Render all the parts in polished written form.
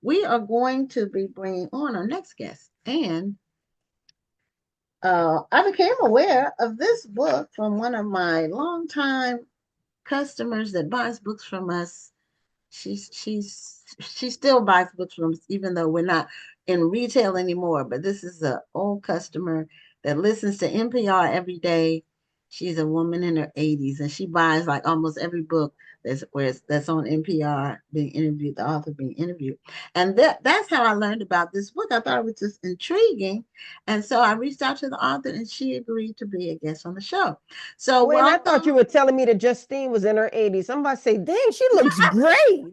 we are going to be bringing on our next guest. And I became aware of this book from one of my longtime customers that buys books from us. She still buys books from us, even though we're not in retail anymore. But this is an old customer that listens to NPR every day. She's a woman in her 80s, and she buys like almost every book that's on NPR being interviewed, the author being interviewed. And that's how I learned about this book. I thought it was just intriguing. And so I reached out to the author, and she agreed to be a guest on the show. So Wait, I thought you welcome. were telling me that Justine was in her 80s. Somebody say, dang, she looks great.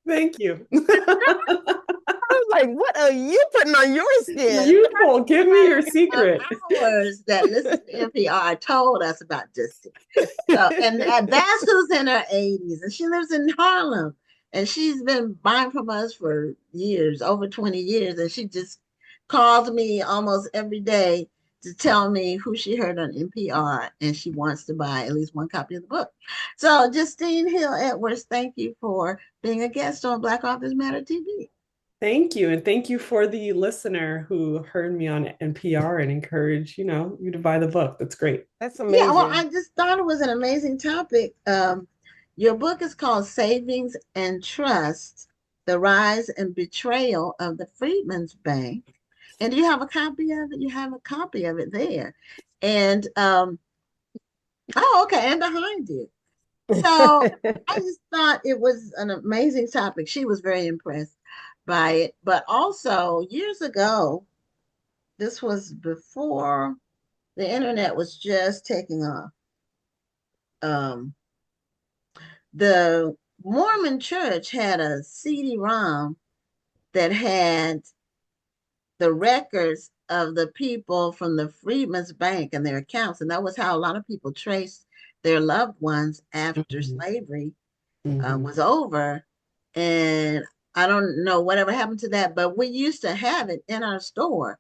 Thank you. I was like, what are you putting on your skin? Youthful, give me your secret. Hours that listen to NPR told us about Justine. So, and that's who's in her 80s, and she lives in Harlem, and she's been buying from us for years, over 20 years, and she just calls me almost every day to tell me who she heard on NPR, and she wants to buy at least one copy of the book. So, Justine Hill Edwards, thank you for being a guest on Black Authors Matter TV. Thank you. And thank you for the listener who heard me on NPR and encouraged, you to buy the book. That's great. That's Yeah, well, amazing. I just thought it was an amazing topic. Your book is called Savings and Trust: The Rise and Betrayal of the Freedmen's Bank. And do you have a copy of it? You have a copy of it there. And oh, okay, and behind you. So I just thought it was an amazing topic. She was very impressed by it. But also, years ago, this was before the internet was just taking off. Um, the Mormon church had a CD-ROM that had the records of the people from the Freedmen's Bank and their accounts. And that was how a lot of people traced their loved ones after Mhm. slavery Mhm. was over. And I don't know whatever happened to that, but we used to have it in our store.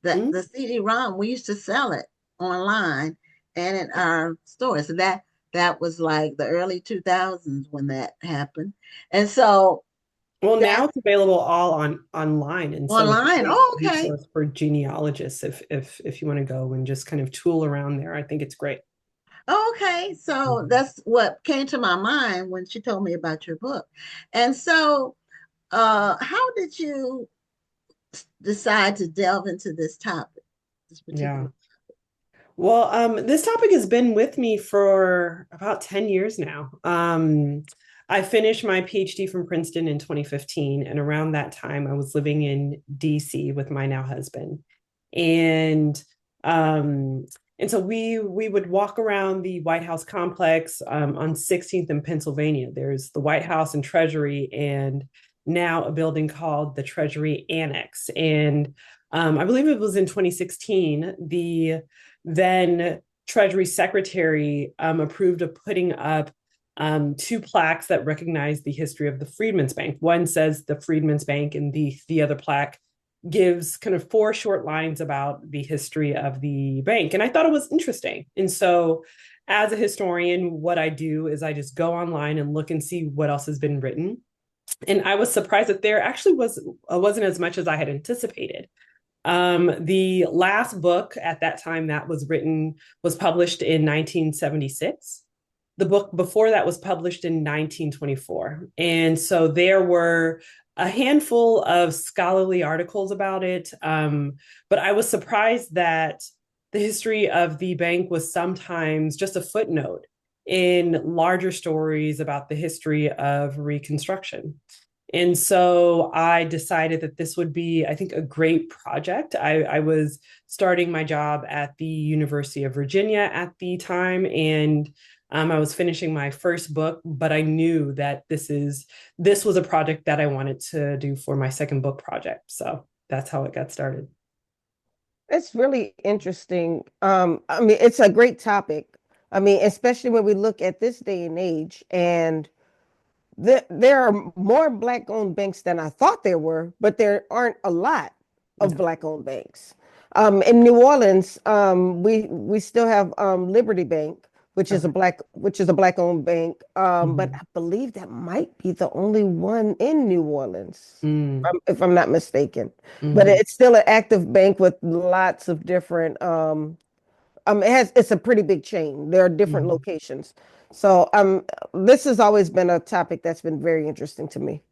The Mhm. CD-ROM, we used to sell it online and in our store. So that was like the early 2000s when that happened. And so Well, now that's it's available all online, and so it's a online. great Oh, okay. resource for genealogists if you want to go and just kind of tool around there. I think it's great. Oh, okay. So Mhm. that's what came to my mind when she told me about your book. And so how did you decide to delve into this topic, this Yeah. particular? Well, this topic has been with me for about 10 years now. I finished my PhD from Princeton in 2015, and around that time, I was living in DC with my now husband. And um, and so we would walk around the White House complex on 16th and Pennsylvania. There's the White House and Treasury, and now a building called the Treasury Annex. And I believe it was in 2016, the then Treasury Secretary approved of putting up two plaques that recognize the history of the Freedmen's Bank. One says the Freedmen's Bank, and the other plaque gives kind of four short lines about the history of the bank. And I thought it was interesting. And so, as a historian, what I do is I just go online and look and see what else has been written. And I was surprised that there actually wasn't as much as I had anticipated. The last book at that time that was written was published in 1976. The book before that was published in 1924. And so there were a handful of scholarly articles about it. But I was surprised that the history of the bank was sometimes just a footnote in larger stories about the history of Reconstruction. And so I decided that this would be, I think, a great project. I was starting my job at the University of Virginia at the time, and I was finishing my first book, but I knew that this was a project that I wanted to do for my second book project. So that's how it got started. It's really interesting. I mean, it's a great topic. I mean, especially when we look at this day and age, and there are more black-owned banks than I thought there were, but there aren't a lot of Yeah. black-owned banks. In New Orleans, we still have Liberty Bank, Okay. which is a black owned bank. But Mhm. I believe that might be the only one in New Orleans, Mm, if I'm not mistaken. But mhm. it's still an active bank with lots of different it's a pretty big chain. There are different Mhm. locations. So this has always been a topic that's been very interesting to me.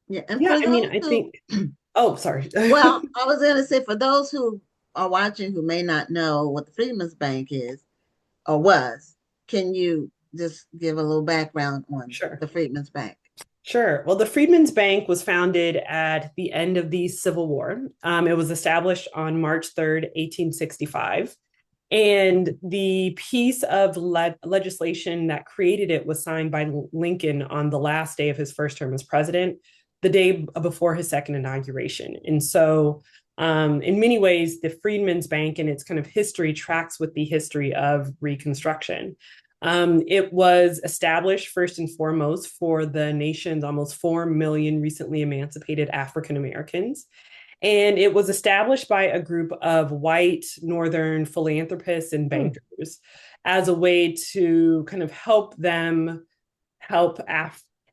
Yeah, and Yeah, for I mean, those I who, think, oh, sorry. well, I was going to say for those who are watching who may not know what the Freedmen's Bank is or was, can you just give a little background on Sure. the Freedmen's Bank? Sure. Well, the Freedmen's Bank was founded at the end of the Civil War. It was established on March 3rd, 1865. And the piece of legislation that created it was signed by Lincoln on the last day of his first term as president, the day before his second inauguration. And so, in many ways, the Freedmen's Bank and its kind of history tracks with the history of Reconstruction. It was established first and foremost for the nation's almost 4 million recently emancipated African Americans. And it was established by a group of white Northern philanthropists and Hmm, bankers as a way to kind of help them help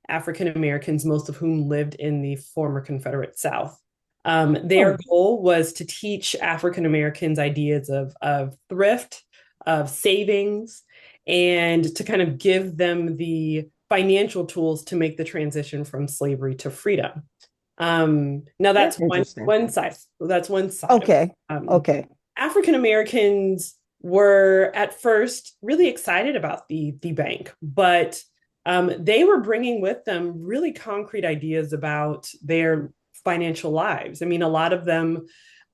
African Americans, most of whom lived in the former Confederate South. Their hmm. goal was to teach African Americans ideas of thrift, of savings, and to kind of give them the financial tools to make the transition from slavery to freedom. Now that's That's interesting. one side. That's one side of it. Okay. Okay. African Americans were at first really excited about the bank, but they were bringing with them really concrete ideas about their financial lives. I mean, a lot of them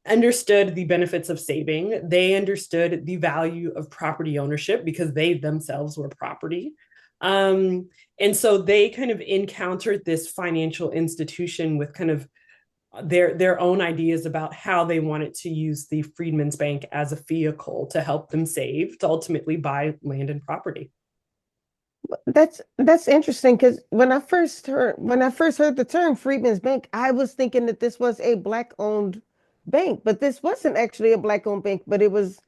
understood the benefits of saving. They understood the value of property ownership because they themselves were property. Um, and so they kind of encountered this financial institution with kind of their own ideas about how they wanted to use the Freedmen's Bank as a vehicle to help them save to ultimately buy land and property. That's interesting because when I first heard the term Freedmen's Bank, I was thinking that this was a black owned bank, but this wasn't actually a black owned bank, but it was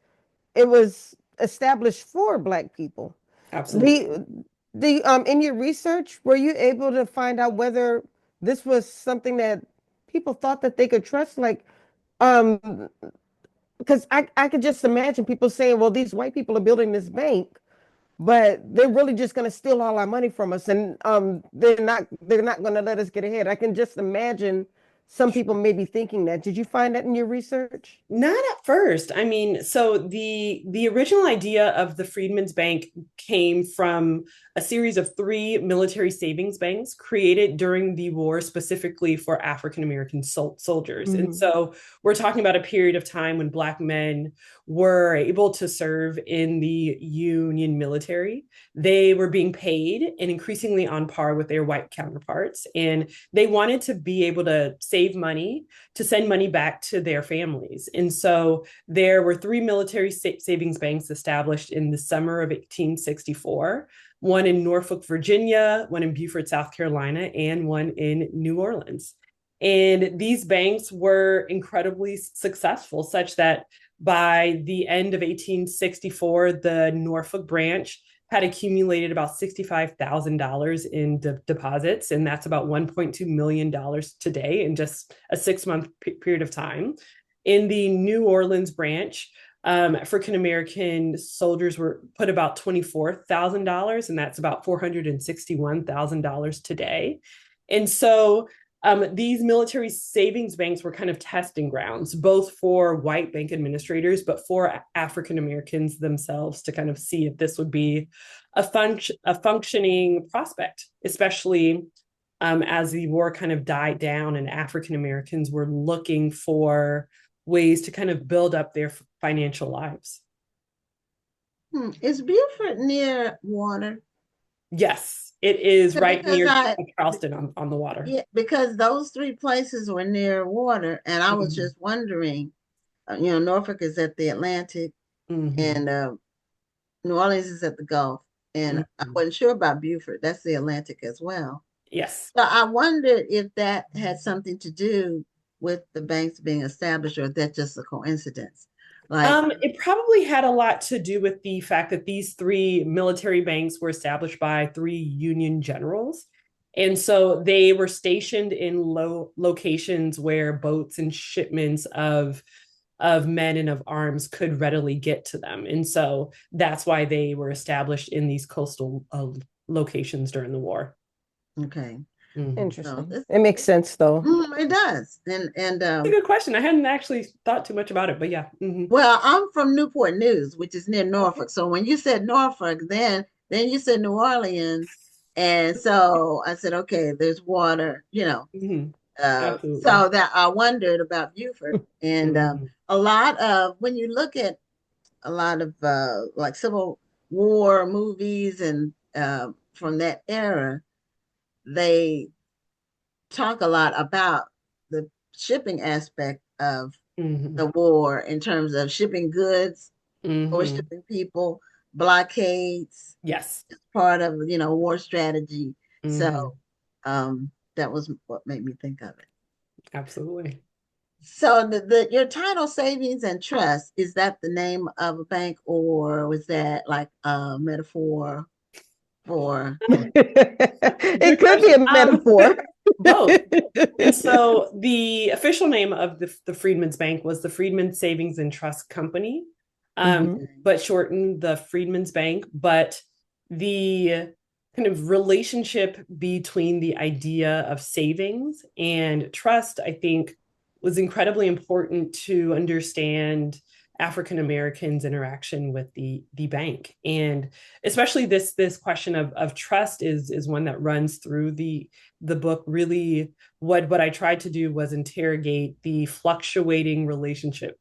established for black people. Absolutely. The in your research, were you able to find out whether this was something that people thought that they could trust? Like, um, because I could just imagine people saying, well, these white people are building this bank, but they're really just going to steal all our money from us, and they're not going to let us get ahead. I can just imagine some people may be thinking that. Did you find that in your research? Not at first. I mean, so the original idea of the Freedmen's Bank came from a series of three military savings banks created during the war specifically for African American soldiers. And Hmm. so we're talking about a period of time when Black men were able to serve in the Union military. They were being paid and increasingly on par with their white counterparts. And they wanted to be able to save money to send money back to their families. And so there were three military savings banks established in the summer of 1864, one in Norfolk, Virginia, one in Beaufort, South Carolina, and one in New Orleans. And these banks were incredibly successful, such that by the end of 1864, the Norfolk branch had accumulated about $65,000 in deposits, and that's about $1.2 million today in just a 6 month period of time. In the New Orleans branch, African American soldiers were put about $24,000, and that's about $461,000 today. And so these military savings banks were kind of testing grounds, both for white bank administrators, but for African Americans themselves to kind of see if this would be a functioning prospect, especially as the war kind of died down and African Americans were looking for ways to kind of build up their financial lives. Is Beaufort near water? Yes, it is right Because near I, Charleston on the water. yeah, because those three places were near water, and I was Mm-hmm. just wondering, Norfolk is at the Atlantic, Mm-hmm. and New Orleans is at the Gulf, and I Mm-hmm. wasn't sure about Beaufort. That's the Atlantic as well. Yes. So I wondered if that had something to do with the banks being established, or if that's just a coincidence. Like, It probably had a lot to do with the fact that these three military banks were established by three Union generals. And so they were stationed in low locations where boats and shipments of men and of arms could readily get to them. And so that's why they were established in these coastal locations during the war. okay. Mm-hmm. So Interesting. It makes sense though. it does. And That's a good question. I hadn't actually thought too much about it, but yeah. Mm-hmm. well, I'm from Newport News, which is near Okay. Norfolk. So when you said Norfolk, then you said New Orleans, and so I said, okay, there's water, Mm-hmm. So Absolutely. that I wondered about Beaufort, and Mm-hmm. a lot of when you look at a lot of like Civil War movies and from that era, they talk a lot about the shipping aspect of Mm-hmm. the war in terms of shipping goods or Mm-hmm. shipping people, blockades, Yes. part of war strategy. So Mm-hmm. that was what made me think of it. Absolutely. So your title savings and trust, is that the name of a bank or was that like a metaphor for It Good could be question. a metaphor. Both. And so the official name of the Freedmen's Bank was the Freedmen's Savings and Trust Company, Hmm. but shortened the Freedmen's Bank. But the kind of relationship between the idea of savings and trust, I think, was incredibly important to understand African Americans' interaction with the bank, and especially this question of trust is one that runs through the book. Really, what I tried to do was interrogate the fluctuating relationship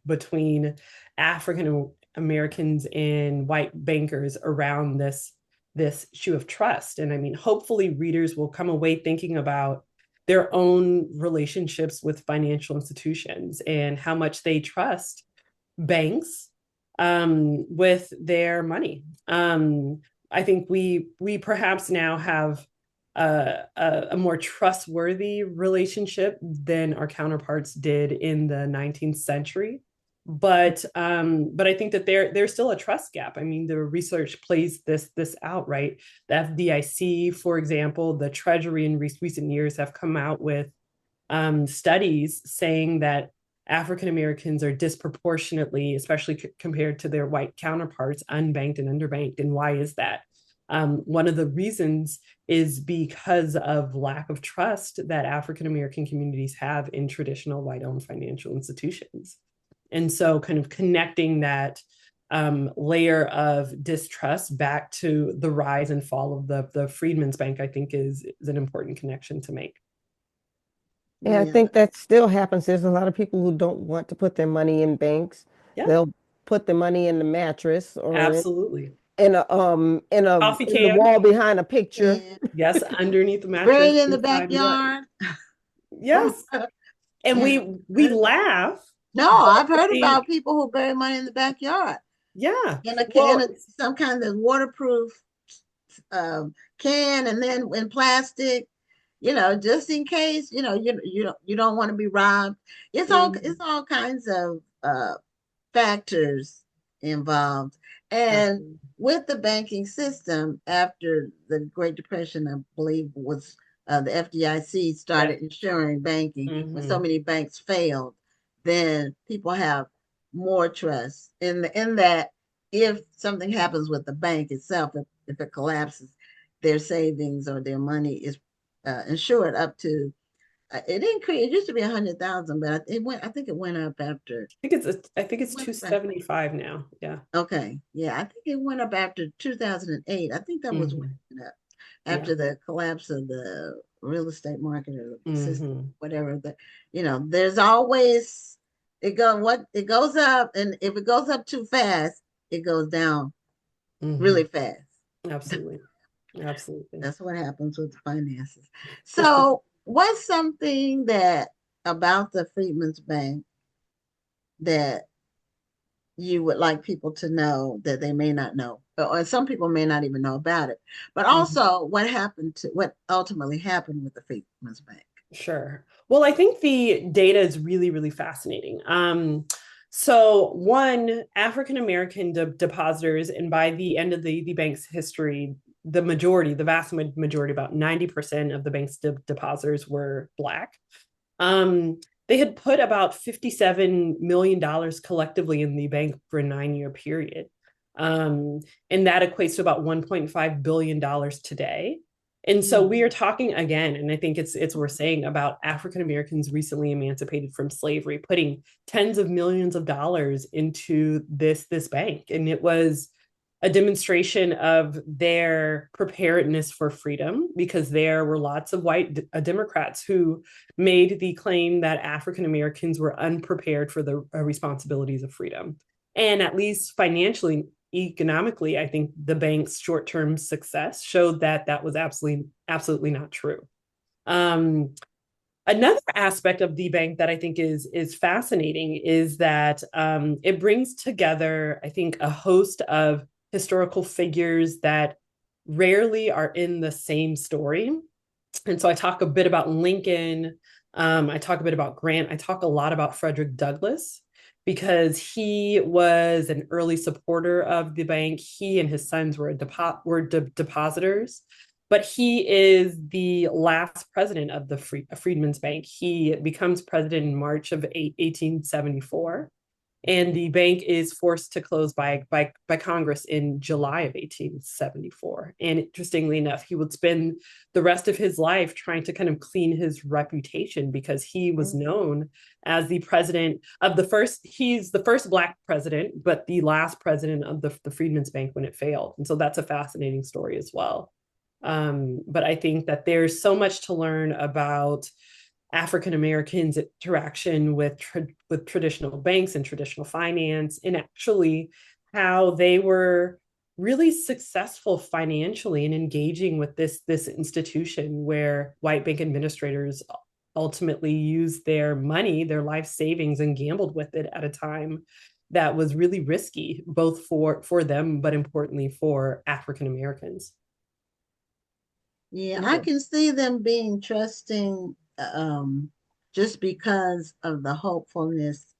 between African Americans and white bankers around this issue of trust. And I mean, hopefully readers will come away thinking about their own relationships with financial institutions and how much they trust banks with their money. I think we perhaps now have a more trustworthy relationship than our counterparts did in the 19th century. But I think that there's still a trust gap. I mean, the research plays this out, right? The FDIC, for example, the Treasury in recent years have come out with studies saying that African Americans are disproportionately, especially compared to their white counterparts, unbanked and underbanked. And why is that? One of the reasons is because of lack of trust that African American communities have in traditional white owned financial institutions. And so, kind of connecting that layer of distrust back to the rise and fall of the Freedmen's Bank, I think is an important connection to make. Yeah, I yeah. think that still happens. There's a lot of people who don't want to put their money in banks. Yeah, They'll put the money in the mattress or absolutely. Coffee in the can, wall behind a picture. And yes, underneath the mattress, buried in the inside, right. backyard. Yes. And Yeah. we laugh, No, but I've at the heard same, about people who bury money in the backyard yeah. in a can Well, of some kind of waterproof can, and then in plastic, just in case, you don't want to be robbed. It's mm, all kinds of factors involved. And absolutely. with the banking system, after the Great Depression, I believe was the FDIC Yes. started insuring banking when so Mm-hmm. many banks failed, then people have more trust in that if something happens with the bank itself, if it collapses, their savings or their money is insured up to it increased. It used to be 100,000, but it went. I think it went up after. I think it's Went up. 275 now. Yeah. Okay, yeah, I think it went up after 2008. I think that was when Mm-hmm. it went up Yeah. after the collapse of the real estate market or the system, Mm-hmm. whatever. There's always it goes up, and if it goes up too fast, it goes down Mm-hmm. really fast. Absolutely. Absolutely. That's what happens with the finances. So, what's something that about the Freedmen's Bank that you would like people to know that they may not know, or some people may not even know about it, but Mhm. also what ultimately happened with the Freedmen's Bank? Sure. Well, I think the data is really, really fascinating. So, one, African American depositors, and by the end of the bank's history, the vast majority, about 90% of the bank's depositors were Black. Um, they had put about $57 million collectively in the bank for a 9-year period. Um, and that equates to about $1.5 billion today. And so we are talking again, and I think it's worth saying about African Americans recently emancipated from slavery, putting tens of millions of dollars into this bank. And it was a demonstration of their preparedness for freedom, because there were lots of white Democrats who made the claim that African Americans were unprepared for the responsibilities of freedom. And at least financially, economically, I think the bank's short-term success showed that that was absolutely not true. Um, Another aspect of the bank that I think is fascinating is that it brings together, I think, a host of historical figures that rarely are in the same story. And so I talk a bit about Lincoln. I talk a bit about Grant. I talk a lot about Frederick Douglass because he was an early supporter of the bank. He and his sons were depositors, but he is the last president of the Freedmen's Bank. He becomes president in March of 1874, and the bank is forced to close by Congress in July of 1874. And interestingly enough, he would spend the rest of his life trying to kind of clean his reputation, because he was known as the president of the first, he's the first Black president, but the last president of the Freedmen's Bank when it failed. And so that's a fascinating story as well. But I think that there's so much to learn about African Americans' interaction with traditional banks and traditional finance, and actually how they were really successful financially in engaging with this institution where white bank administrators ultimately used their money, their life savings, and gambled with it at a time that was really risky, both for them, but importantly for African Americans. Yeah, I can see them being trusting just because of the hopefulness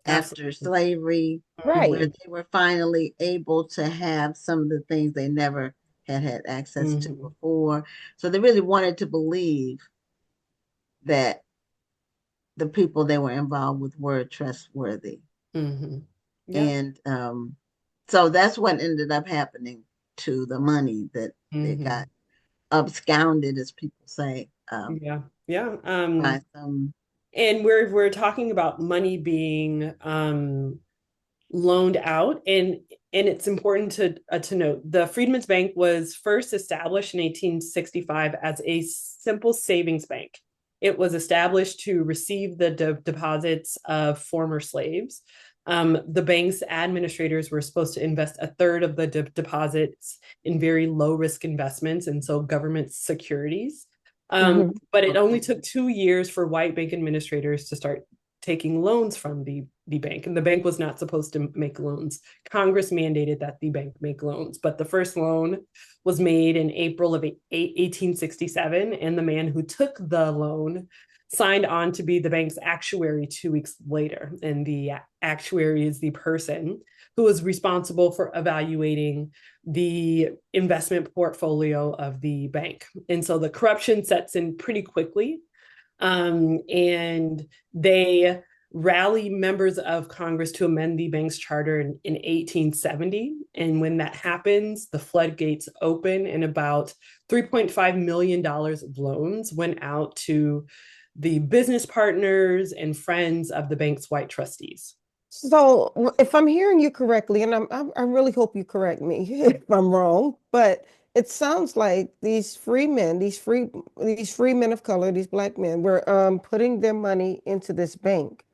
after Absolutely. slavery, where Right. they were finally able to have some of the things they never had access to Mm-hmm. before. So they really wanted to believe that the people they were involved with were trustworthy. Mm-hmm. Yeah. And so that's what ended up happening to the money that they Mm-hmm. got absconded, as people say, Yeah. Yeah. by some. And we're talking about money being loaned out, and it's important to note the Freedmen's Bank was first established in 1865 as a simple savings bank. It was established to receive the deposits of former slaves. The bank's administrators were supposed to invest a third of the deposits in very low risk investments, and so government securities. Hmm. But it only Okay. took 2 years for white bank administrators to start taking loans from the bank. And the bank was not supposed to make loans. Congress mandated that the bank make loans. But the first loan was made in April of 1867. And the man who took the loan signed on to be the bank's actuary 2 weeks later. And the actuary is the person who was responsible for evaluating the investment portfolio of the bank. And so the corruption sets in pretty quickly. And they rally members of Congress to amend the bank's charter in 1870. And when that happens, the floodgates open, and about $3.5 million of loans went out to the business partners and friends of the bank's white trustees. So, if I'm hearing you correctly, and I really hope you correct me if I'm wrong, but it sounds like these free men, these free men of color, these Black men, were putting their money into this bank,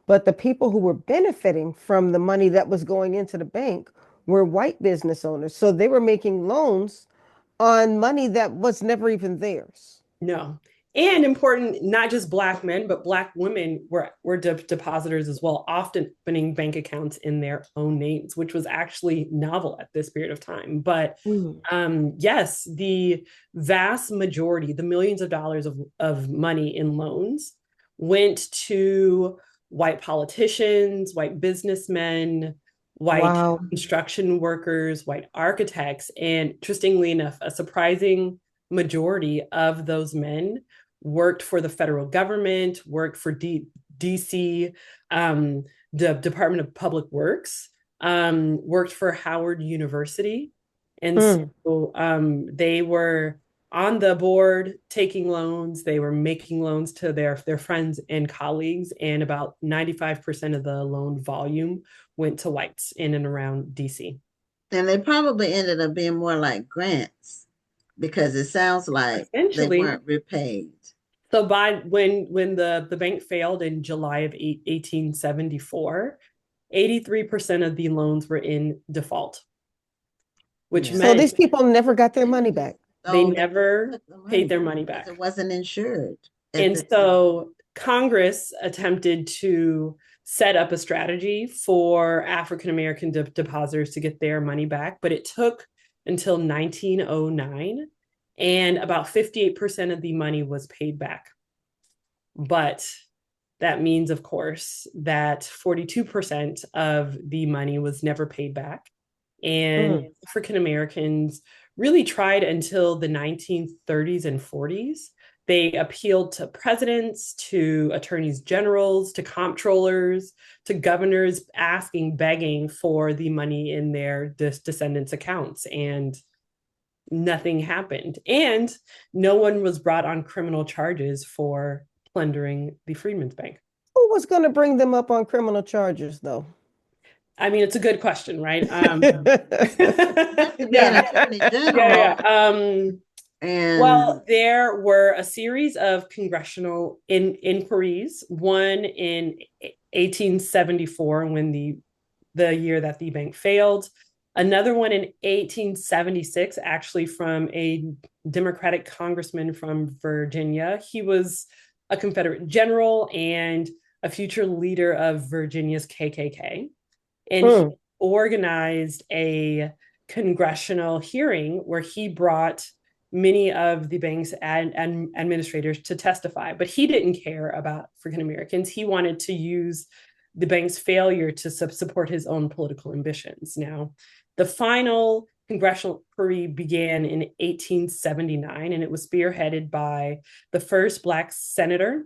but the people who were benefiting from the money that was going into the bank were white business owners. So they were making loans on money that was never even theirs. No. And important, not just Black men, but Black women were depositors as well, often opening bank accounts in their own names, which was actually novel at this period of time. But Mm. yes, the vast majority, the millions of dollars of money in loans, went to white politicians, white businessmen, white Wow. construction workers, white architects. And interestingly enough, a surprising majority of those men worked for the federal government, worked for DC, the Department of Public Works, worked for Howard University. And Mm. so they were on the board taking loans. They were making loans to their friends and colleagues, and about 95% of the loan volume went to whites in and around DC. And they probably ended up being more like grants because it sounds like they Essentially, weren't repaid. so by when the bank failed in July of 1874, 83% of the loans were in default, which Yeah. So meant these people never got their They money just back. they they just never took the paid money their money because it back. wasn't insured at And the time. so Congress attempted to set up a strategy for African American depositors to get their money back, but it took until 1909, and about 58% of the money was paid back. But that means, of course, that 42% of the money was never paid back. And Mm. African Americans really tried until the 1930s and 40s. They appealed to presidents, to attorneys generals, to comptrollers, to governors, asking, begging for the money in their descendants' accounts. And nothing happened. And no one was brought on criminal charges for plundering the Freedmen's Bank. Who was going to bring them up on criminal charges, though? I mean, it's a good question, right? Have to be an Yeah, attorney yeah, general yeah. and Well, there were a series of congressional inquiries, one in 1874 when the year that the bank failed, another one in 1876 actually from a Democratic congressman from Virginia. He was a Confederate general and a future leader of Virginia's KKK, and he Mm. organized a congressional hearing where he brought many of the bank's administrators to testify, but he didn't care about African Americans. He wanted to use the bank's failure to support his own political ambitions. Now, the final congressional inquiry began in 1879, and it was spearheaded by the first Black senator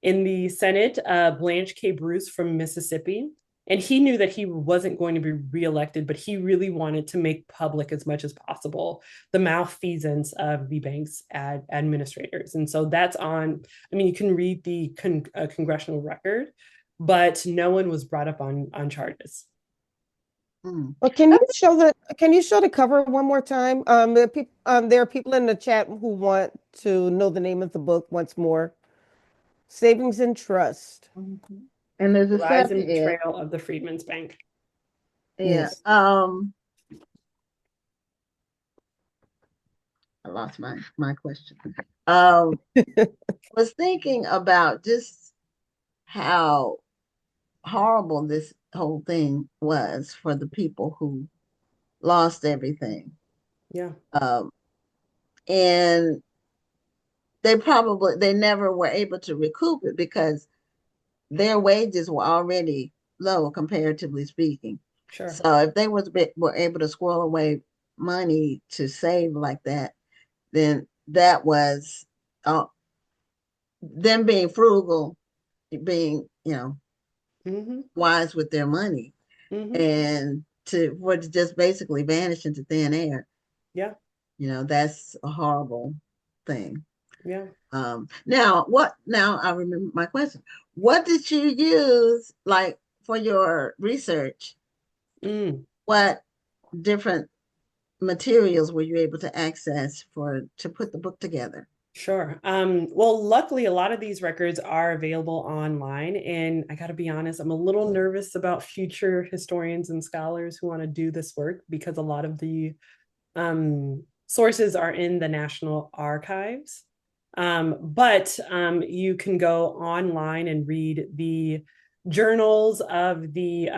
in the Senate, Blanche K. Bruce from Mississippi. And he knew that he wasn't going to be reelected, but he really wanted to make public as much as possible the malfeasance of the bank's administrators. And so that's on, I mean, you can read the congressional record, but no one was brought up on charges. mm, Well, can you show the cover one more time? There are people in the chat who want to know the name of the book once more. Savings and Trust. mhm. And there's The a rise and subhead. betrayal of the Freedmen's Bank. Yeah. Yes. I lost my question. Um, was thinking about just how horrible this whole thing was for the people who lost everything. Yeah, Um, and they never were able to recoup it because their wages were already low comparatively speaking. sure. So if they were able to squirrel away money to save like that, then that was uh, them being frugal, being Mm-hmm. wise with their money, Mm-hmm. and to just basically vanish into thin air. Yeah, That's a horrible thing. yeah. Now I remember my question. What did you use like for your research? Mm. What different materials were you able to access to put the book together? Sure. Well, luckily, a lot of these records are available online. And I got to be honest, I'm a little nervous about future historians and scholars who want to do this work because a lot of the sources are in the National Archives. But you can go online and read the journals of the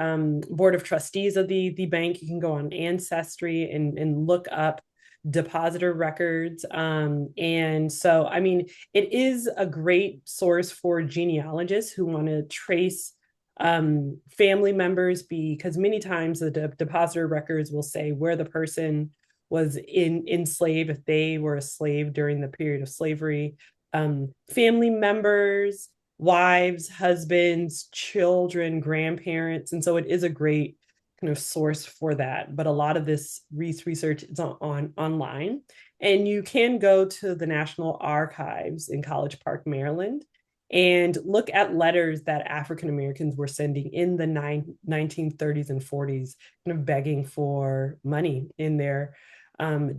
board of trustees of the bank. You can go on Ancestry and look up depositor records. And so, I mean, it is a great source for genealogists who want to trace family members, because many times the depositor records will say where the person was enslaved if they were a slave during the period of slavery. Family members, wives, husbands, children, grandparents, and so it is a great kind of source for that. But a lot of this research is online, and you can go to the National Archives in College Park, Maryland, and look at letters that African Americans were sending in the 1930s and 40s, kind of begging for money in their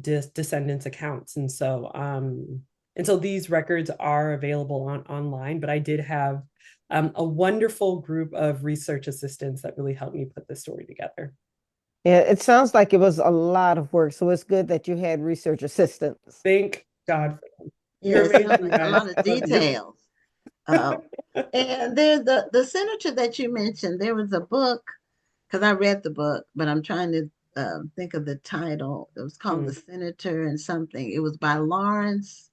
descendants' accounts. And so these records are available online, but I did have a wonderful group of research assistants that really helped me put this story together. Yeah, it sounds like it was a lot of work. So it's good that you had research assistants. Thank God for them. Yeah, You're it sounds amazing, like a guys. lot of I love you. details. Um, and there's the senator that you mentioned. There was a book because I read the book, but I'm trying to think of the title. It was called The Mm. Senator and something. It was by Lawrence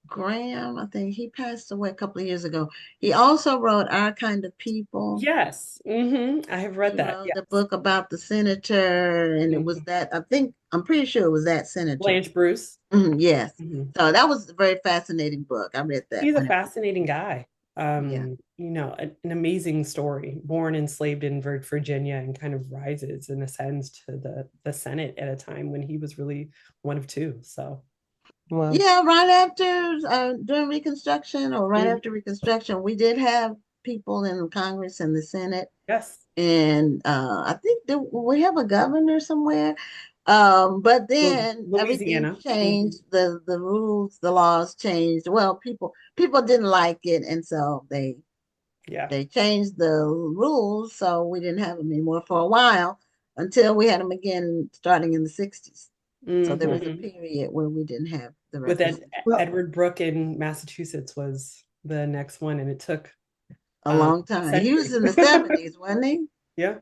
Graham. I think he passed away a couple of years ago. He also wrote Our Kind of People. Yes. I have read He that. wrote Yes. the book about the senator, and it was Mhm. that I'm pretty sure it was that senator. Blanche Bruce. Yes. Mhm. So that was a very fascinating book. I read that He's a one. fascinating guy. Yeah. An amazing story. Born enslaved in Virginia and kind of rises and ascends to the Senate at a time when he was really one of two. So, Well, Yeah, right after during Reconstruction or right mhm. after Reconstruction, we did have people in Congress and the Senate, Yes, and I think that we have a governor somewhere. But then everything Louisiana. changed. The rules, the laws changed. Well, people didn't like it, and so Yeah. they changed the rules, so we didn't have them anymore for a while until we had them again starting in the 60s. So there was a hmm period where we didn't have the With representation well, Edward Brooke in Massachusetts was the next one, and it took a long a time. He was century. in the 70s, wasn't he? Yeah.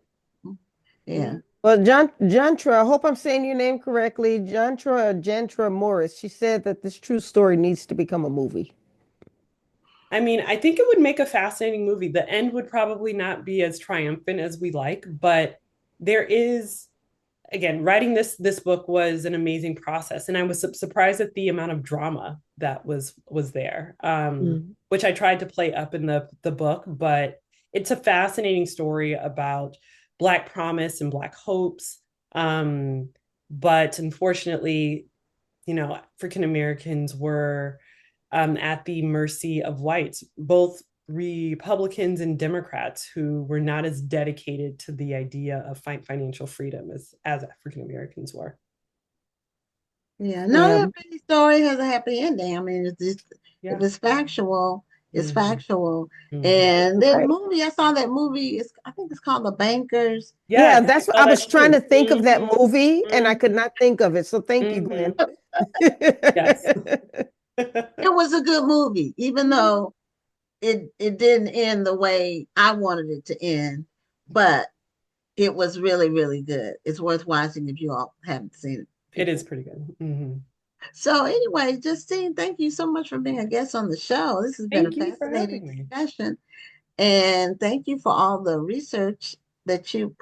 Yeah. Mhm. well, Jantra, I hope I'm saying your name correctly. Jantra Morris. She said that this true story needs to become a movie. I mean, I think it would make a fascinating movie. The end would probably not be as triumphant as we like, but there is, again, writing this book was an amazing process, and I was surprised at the amount of drama that was there, Mm. which I tried to play up in the book. But it's a fascinating story about Black promise and Black hopes. But unfortunately, African Americans were at the mercy of whites, both Republicans and Democrats, who were not as dedicated to the idea of financial freedom as African Americans were. Yeah. Not Yeah. every story has a happy ending. I mean, it's just, if Yeah. it's factual, it's Mm-hmm. factual. Mm-hmm. And the Right. movie, I saw that movie, I think it's called The Bankers. Yeah, Yes, that's what I saw I was that trying too. to think of that movie and I could Mm-hmm. not think of it. So thank you, Gwen. Mm-hmm. Yes. It was a good movie, even though it didn't end the way I wanted it to end, but it was really, really good. It's worth watching if you all haven't seen it It is before. pretty good. Mm-hmm. So anyway, Justine, thank you so much for being a guest on the show. This has been a Thank you for fascinating having me. discussion. And thank you for all the research that you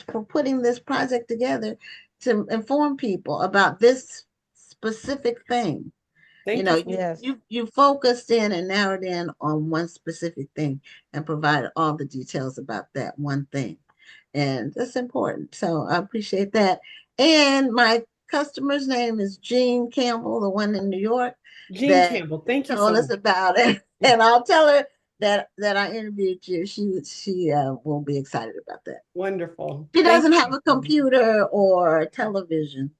for putting this project together to inform people about this specific thing. You Thank you know, so you much. Yes. you you focused in and narrowed in on one specific thing and provided all the details about that one thing. And that's important. So I appreciate that. And my customer's name is Jean Campbell, the one in New York Jean that Campbell, thank you told so us much. about it. And I'll tell her that I interviewed you. She will be excited about that. Wonderful. She Thank doesn't have you. a computer or television,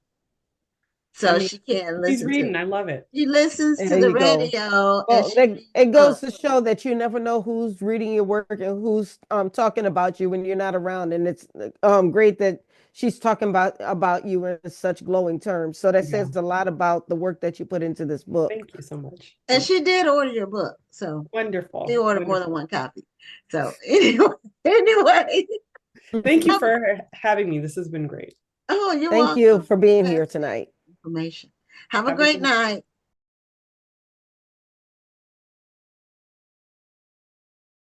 I so mean, she can't she's listen to reading. it. I love it. She listens to There the you go. radio and Well, she reads it goes books. to show that you never know who's reading your work and who's talking about you when you're not around. And it's great that she's talking about you in such glowing terms. So that Yeah. says a lot about the work that you put into this book. Thank you so much. And Thank you. she did order your book, so she Wonderful. ordered more than Wonderful. one copy. So anyway, Thank you have a, for having me. This has been great. oh, you're Thank you welcome. for being here Fascinating tonight. information. Have a Have a great good night.